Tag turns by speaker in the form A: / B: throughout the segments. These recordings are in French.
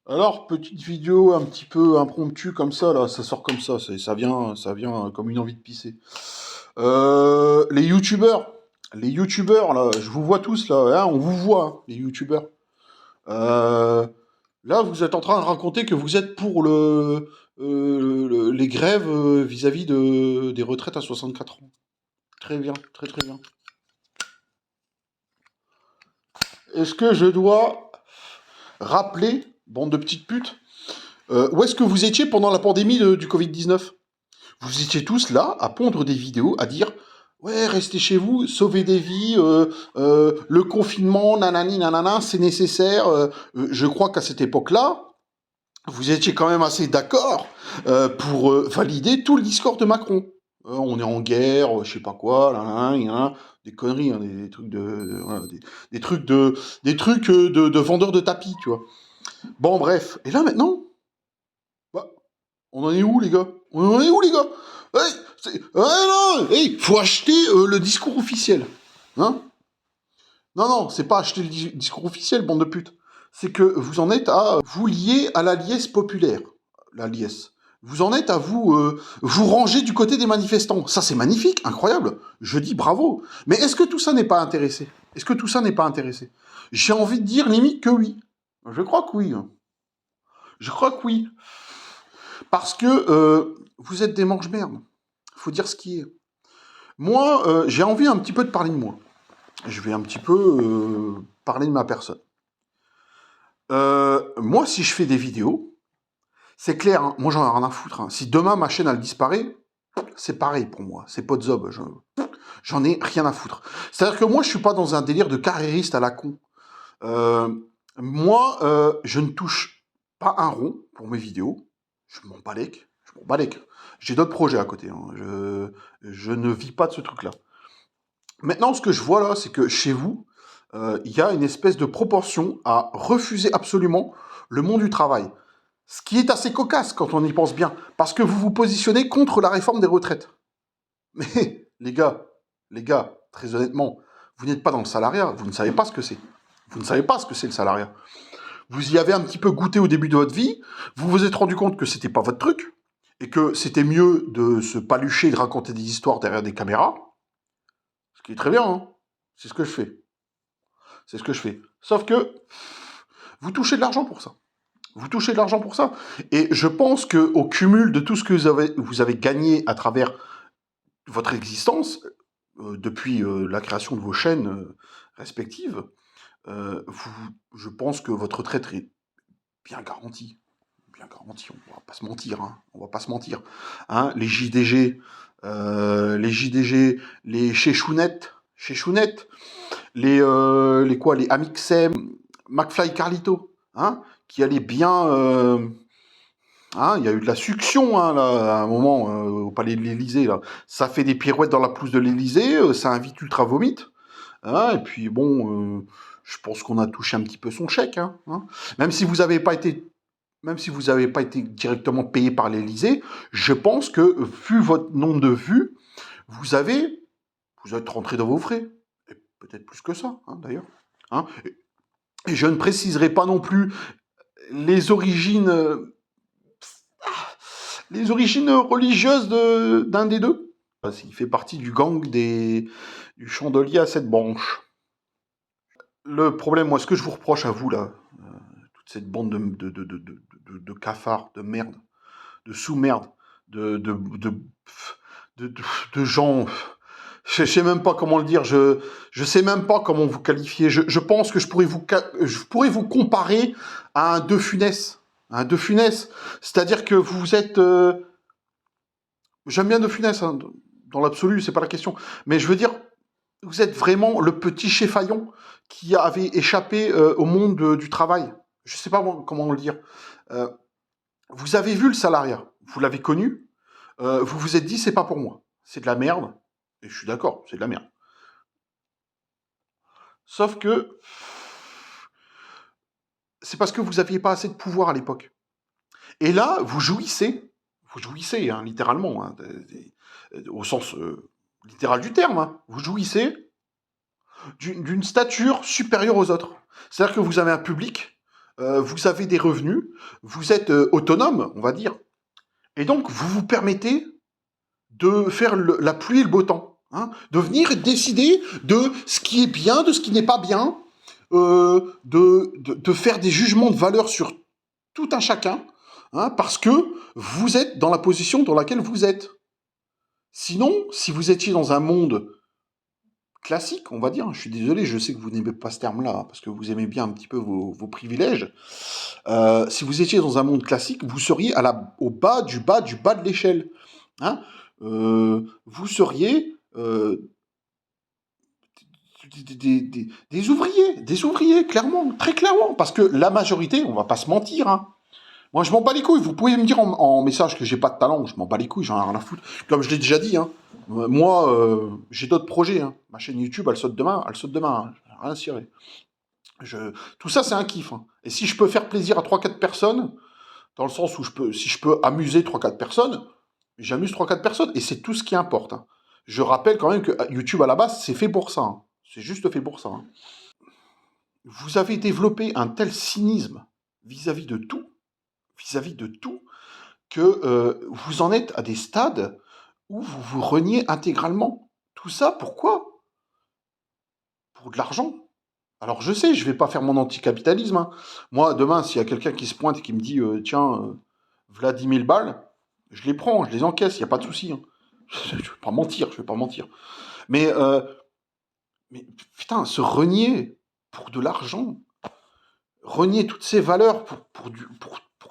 A: Alors, petite vidéo un petit peu impromptue comme ça, là, ça sort comme ça vient comme une envie de pisser. Les youtubeurs, là, je vous vois tous, là, hein, on vous voit, hein, les youtubeurs. Euh, Là, vous êtes en train de raconter que vous êtes pour les grèves vis-à-vis des retraites à 64 ans. Très bien, très très bien. Est-ce que je dois rappeler, bande de petites putes, où est-ce que vous étiez pendant la pandémie du Covid-19? Vous étiez tous là à pondre des vidéos, à dire ouais, restez chez vous, sauvez des vies, le confinement, nanani, nanana, c'est nécessaire. Je crois qu'à cette époque-là, vous étiez quand même assez d'accord pour valider tout le discours de Macron. On est en guerre, je sais pas quoi, là, là, là, des conneries, hein, des trucs voilà, des trucs de vendeurs de tapis, tu vois. Bon, bref. Et là maintenant, bah, on en est où, les gars? On en est où, les gars? Hey, non, hey, faut acheter le discours officiel. Hein? Non, non, c'est pas acheter le discours officiel, bande de putes. C'est que vous en êtes à vous lier à la liesse populaire. La liesse. Vous en êtes à vous ranger du côté des manifestants. Ça, c'est magnifique, incroyable. Je dis bravo. Mais est-ce que tout ça n'est pas intéressé? Est-ce que tout ça n'est pas intéressé? J'ai envie de dire limite que oui. Je crois que oui. Je crois que oui. Parce que vous êtes des mange-merdes. Faut dire ce qui est. Moi, j'ai envie un petit peu de parler de moi. Je vais un petit peu parler de ma personne. Moi, si je fais des vidéos, c'est clair, hein, moi j'en ai rien à foutre. Hein. Si demain ma chaîne elle disparaît, c'est pareil pour moi. C'est pas de zob. J'en ai rien à foutre. C'est-à-dire que moi, je suis pas dans un délire de carriériste à la con. Euh, Moi, je ne touche pas un rond pour mes vidéos. Je m'en balèque. Je m'en balèque. J'ai d'autres projets à côté. Hein. Je ne vis pas de ce truc-là. Maintenant, ce que je vois là, c'est que chez vous, il y a une espèce de proportion à refuser absolument le monde du travail. Ce qui est assez cocasse quand on y pense bien, parce que vous vous positionnez contre la réforme des retraites. Mais les gars, très honnêtement, vous n'êtes pas dans le salariat, vous ne savez pas ce que c'est. Vous ne savez pas ce que c'est le salariat. Vous y avez un petit peu goûté au début de votre vie, vous vous êtes rendu compte que c'était pas votre truc, et que c'était mieux de se palucher et de raconter des histoires derrière des caméras, ce qui est très bien, hein. C'est ce que je fais. C'est ce que je fais. Sauf que vous touchez de l'argent pour ça. Vous touchez de l'argent pour ça. Et je pense qu'au cumul de tout ce que vous avez gagné à travers votre existence, depuis la création de vos chaînes respectives, je pense que votre retraite est bien garantie. Bien garantie, on va pas se mentir. Hein, on va pas se mentir. Hein, les JDG, les Chechounettes, les quoi, les Amixem, McFly Carlito, hein, qui allait bien. Hein, il y a eu de la succion hein, là, à un moment au palais de l'Élysée. Là. Ça fait des pirouettes dans la pelouse de l'Élysée, ça invite ultra vomite. Hein, et puis bon, je pense qu'on a touché un petit peu son chèque. Hein. Même si vous n'avez pas été. Même si vous n'avez pas été directement payé par l'Élysée, je pense que, vu votre nombre de vues, vous êtes rentré dans vos frais. Et peut-être plus que ça, hein, d'ailleurs. Hein. Et je ne préciserai pas non plus les origines, religieuses d'un des deux. Il fait partie du gang du chandelier à 7 branches. Le problème, moi, ce que je vous reproche à vous, là, toute cette bande de cafards, de merde, de sous-merde, de, de, de, de gens. Je sais même pas comment le dire, je sais même pas comment vous qualifier. Je pense que je pourrais vous comparer à un De Funès. Un De Funès. C'est-à-dire que vous êtes. J'aime bien De Funès, hein, dans l'absolu, c'est pas la question. Mais je veux dire, vous êtes vraiment le petit Chéfaillon qui avait échappé au monde du travail. Je sais pas comment le dire. Euh, Vous avez vu le salariat, vous l'avez connu, vous vous êtes dit c'est pas pour moi, c'est de la merde, et je suis d'accord, c'est de la merde. Sauf que c'est parce que vous n'aviez pas assez de pouvoir à l'époque. Et là, vous jouissez, hein, littéralement, hein, au sens littéral du terme, hein, vous jouissez d'une stature supérieure aux autres. C'est-à-dire que vous avez un public vous avez des revenus, vous êtes autonome, on va dire, et donc vous vous permettez de faire la pluie et le beau temps, hein, de venir décider de ce qui est bien, de ce qui n'est pas bien, de faire des jugements de valeur sur tout un chacun, hein, parce que vous êtes dans la position dans laquelle vous êtes. Sinon, si vous étiez dans un monde classique, on va dire, je suis désolé, je sais que vous n'aimez pas ce terme-là, hein, parce que vous aimez bien un petit peu vos privilèges, si vous étiez dans un monde classique, vous seriez au bas du bas du bas de l'échelle. Hein. Vous seriez des ouvriers, clairement, très clairement, parce que la majorité, on va pas se mentir, hein. Moi, je m'en bats les couilles. Vous pouvez me dire en message que j'ai pas de talent, je m'en bats les couilles, j'en ai rien à foutre. Comme je l'ai déjà dit, hein. Moi, j'ai d'autres projets. Hein. Ma chaîne YouTube, elle saute demain, hein. Rien à cirer. Tout ça, c'est un kiff. Hein. Et si je peux faire plaisir à 3-4 personnes, dans le sens où si je peux amuser 3-4 personnes, j'amuse 3-4 personnes. Et c'est tout ce qui importe. Hein. Je rappelle quand même que YouTube, à la base, c'est fait pour ça. Hein. C'est juste fait pour ça. Hein. Vous avez développé un tel cynisme vis-à-vis de tout, que vous en êtes à des stades où vous vous reniez intégralement. Tout ça, pourquoi? Pour de l'argent. Alors je sais, je vais pas faire mon anticapitalisme. Hein. Moi, demain, s'il y a quelqu'un qui se pointe et qui me dit tiens, v'là 10 000 balles, je les prends, je les encaisse, il n'y a pas de souci. Hein. Je vais pas mentir, je vais pas mentir. Mais, mais putain, se renier pour de l'argent, renier toutes ces valeurs pour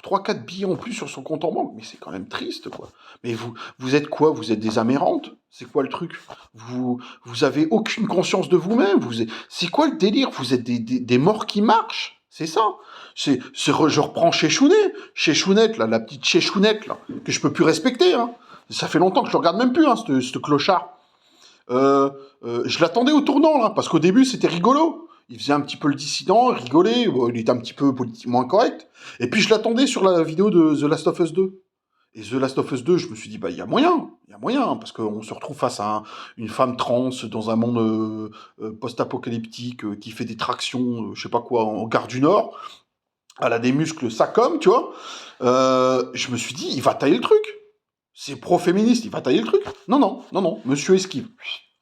A: 3-4 billets en plus sur son compte en banque, mais c'est quand même triste, quoi. Mais vous êtes quoi? Vous êtes des amérantes? C'est quoi le truc? Vous avez aucune conscience de vous-même? C'est quoi le délire? Vous êtes des morts qui marchent? C'est ça. Je reprends chez Chounette, là, la petite chez Chounette, là, que je peux plus respecter, hein. Ça fait longtemps que je le regarde même plus, hein, ce clochard. Je l'attendais au tournant, là, parce qu'au début, c'était rigolo. Il faisait un petit peu le dissident, il rigolait, il était un petit peu politiquement incorrect. Et puis je l'attendais sur la vidéo de The Last of Us 2. Et The Last of Us 2, je me suis dit, bah, il y a moyen, parce qu'on se retrouve face à une femme trans dans un monde post-apocalyptique qui fait des tractions, je sais pas quoi, en gare du Nord. Elle a des muscles, ça comme, tu vois. Je me suis dit, il va tailler le truc. C'est pro-féministe, il va tailler le truc. Non, monsieur esquive.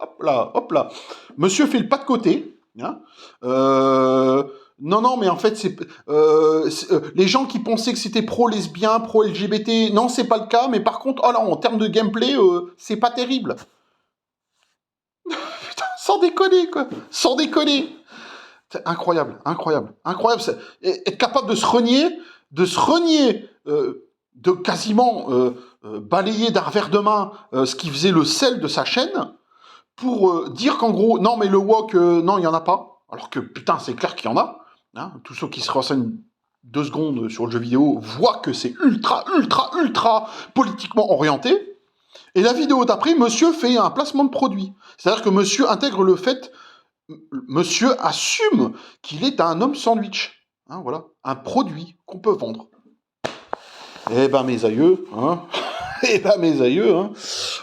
A: Hop là. Monsieur fait le pas de côté. Hein. Non, mais en fait, les gens qui pensaient que c'était pro-lesbien, pro-LGBT, non, c'est pas le cas, mais par contre, oh là, en termes de gameplay, c'est pas terrible. Putain, sans déconner, quoi. Sans déconner. C'est incroyable. Être capable de se renier, de quasiment balayer d'un revers de main ce qui faisait le sel de sa chaîne, pour dire qu'en gros, non, mais le wok, non, il n'y en a pas. Alors que, putain, c'est clair qu'il y en a. Hein. Tous ceux qui se renseignent 2 secondes sur le jeu vidéo voient que c'est ultra politiquement orienté. Et la vidéo d'après, monsieur fait un placement de produit. C'est-à-dire que monsieur intègre le fait, monsieur assume qu'il est un homme sandwich. Hein, voilà, un produit qu'on peut vendre. Eh ben, mes aïeux, hein. Eh ben, mes aïeux, hein.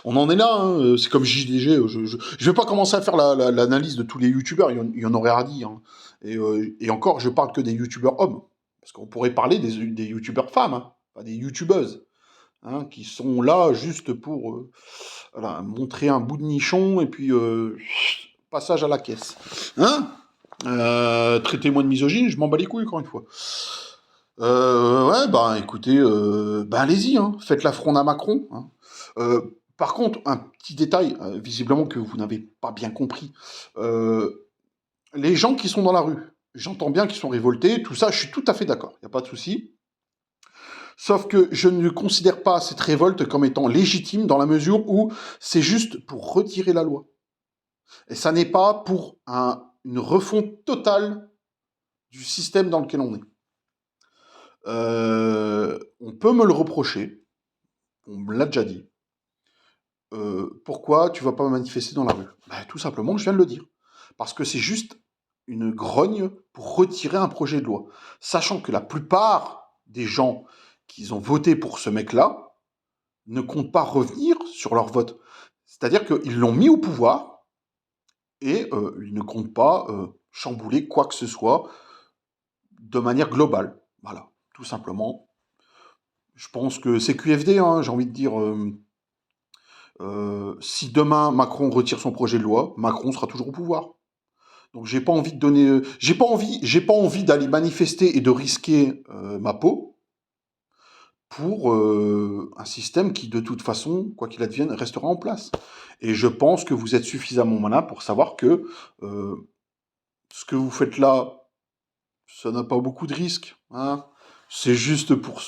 A: On en est là, hein. C'est comme JDG. Je vais pas commencer à faire l'analyse de tous les youtubeurs, il y en aurait à dire. Hein. Et encore, je parle que des youtubeurs hommes. Parce qu'on pourrait parler des youtubeurs femmes, hein, pas des youtubeuses, hein, qui sont là juste pour voilà, montrer un bout de nichon et puis passage à la caisse. Hein. Traitez-moi de misogyne, je m'en bats les couilles, encore une fois. Ouais, bah écoutez, bah allez-y, hein, faites l'affront à Macron. Hein. Par contre, un petit détail, visiblement que vous n'avez pas bien compris. Les gens qui sont dans la rue, j'entends bien qu'ils sont révoltés, tout ça, je suis tout à fait d'accord, il n'y a pas de souci. Sauf que je ne considère pas cette révolte comme étant légitime dans la mesure où c'est juste pour retirer la loi. Et ça n'est pas pour une refonte totale du système dans lequel on est. On peut me le reprocher, on me l'a déjà dit. Pourquoi tu vas pas manifester dans la rue? Tout simplement, je viens de le dire. Parce que c'est juste une grogne pour retirer un projet de loi. Sachant que la plupart des gens qui ont voté pour ce mec-là ne comptent pas revenir sur leur vote. C'est-à-dire qu'ils l'ont mis au pouvoir et ils ne comptent pas chambouler quoi que ce soit de manière globale. Voilà, tout simplement. Je pense que c'est QFD, hein, j'ai envie de dire. Si demain Macron retire son projet de loi, Macron sera toujours au pouvoir. Donc j'ai pas envie de donner, j'ai pas envie d'aller manifester et de risquer ma peau pour un système qui de toute façon, quoi qu'il advienne, restera en place. Et je pense que vous êtes suffisamment malin pour savoir que euh, ce que vous faites là, ça n'a pas beaucoup de risques, hein. C'est juste pour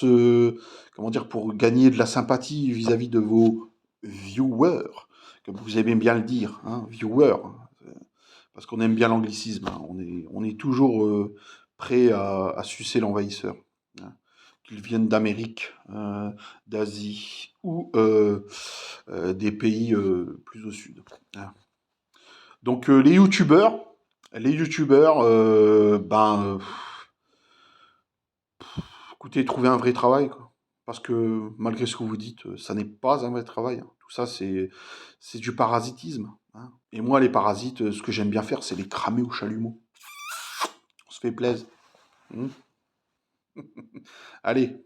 A: comment dire, pour gagner de la sympathie vis-à-vis de vos viewers, comme vous aimez bien le dire, hein, viewers, parce qu'on aime bien l'anglicisme, hein. On est toujours prêt à sucer l'envahisseur, hein. Qu'il vienne d'Amérique, d'Asie ou des pays plus au sud, hein. Donc les youtubeurs, écoutez, trouvez un vrai travail, quoi. Parce que malgré ce que vous dites, ça n'est pas un vrai travail, hein. Tout ça, c'est du parasitisme, hein. Et moi, les parasites, ce que j'aime bien faire, c'est les cramer au chalumeau. On se fait plaisir. Hmm. Allez,